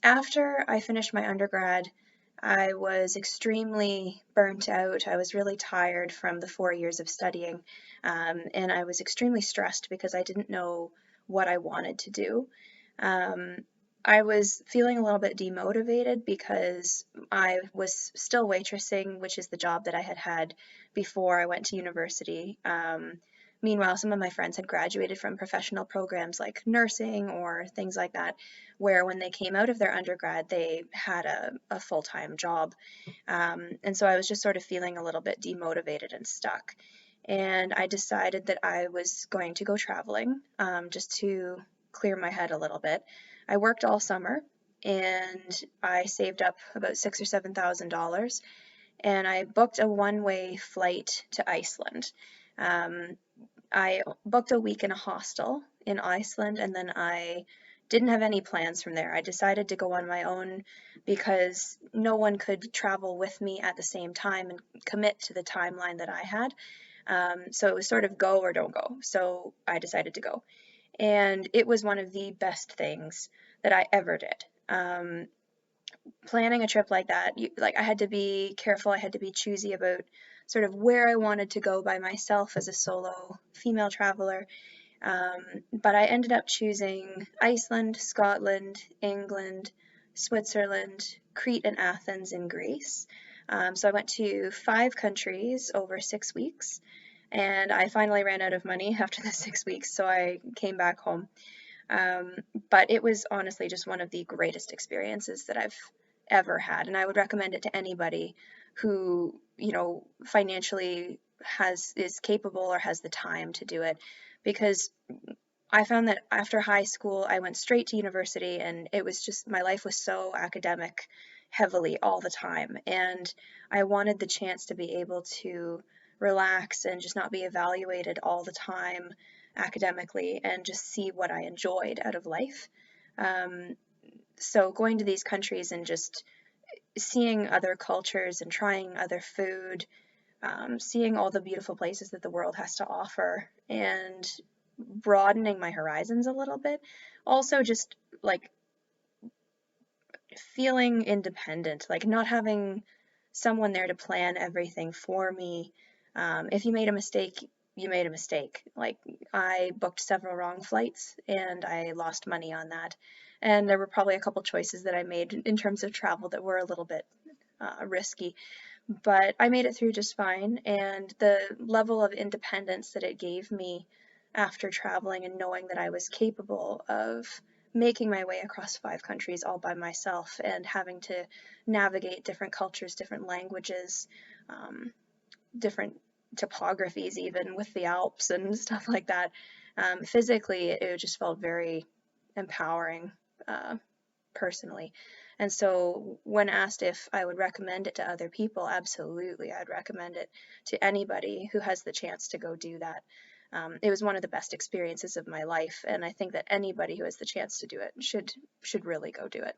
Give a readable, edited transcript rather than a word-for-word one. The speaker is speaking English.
After I finished my undergrad, I was extremely burnt out. I was really tired from the 4 years of studying, and I was extremely stressed because I didn't know what I wanted to do. Um, I was feeling a little bit demotivated because I was still waitressing, which is the job that I had had before I went to university. Meanwhile, some of my friends had graduated from professional programs like nursing or things like that, where when they came out of their undergrad, they had a full-time job. And so I was just sort of feeling a little bit demotivated and stuck. And I decided that I was going to go traveling, just to clear my head a little bit. I worked all summer and I saved up about $6,000 or $7,000, and I booked a one-way flight to Iceland. Um, I booked a week in a hostel in Iceland, and then I didn't have any plans from there. I decided to go on my own because no one could travel with me at the same time and commit to the timeline that I had. So it was sort of go or don't go. So I decided to go. And it was one of the best things that I ever did. Planning a trip like that, like I had to be careful, I had to be choosy about sort of where I wanted to go by myself as a solo female traveler. But I ended up choosing Iceland, Scotland, England, Switzerland, Crete, and Athens in Greece. So I went to 5 countries over 6 weeks, and I finally ran out of money after the 6 weeks, so I came back home. Um, but it was honestly just one of the greatest experiences that I've ever had, and I would recommend it to anybody who, financially is capable or has the time to do it, because I found that after high school, I went straight to university, and it was just my life was so academic heavily all the time. And I wanted the chance to be able to relax and just not be evaluated all the time academically and just see what I enjoyed out of life. Um, so going to these countries and just seeing other cultures and trying other food, seeing all the beautiful places that the world has to offer, and broadening my horizons a little bit. Also, just like feeling independent, like not having someone there to plan everything for me. If you made a mistake, you made a mistake. Like I booked several wrong flights and I lost money on that. And there were probably a couple choices that I made in terms of travel that were a little bit risky, but I made it through just fine. And the level of independence that it gave me after traveling and knowing that I was capable of making my way across 5 countries all by myself and having to navigate different cultures, different languages, um, different topographies, even with the Alps and stuff like that. Physically, it just felt very empowering, uh, personally. And so, when asked if I would recommend it to other people, absolutely, I'd recommend it to anybody who has the chance to go do that. It was one of the best experiences of my life, and I think that anybody who has the chance to do it should really go do it.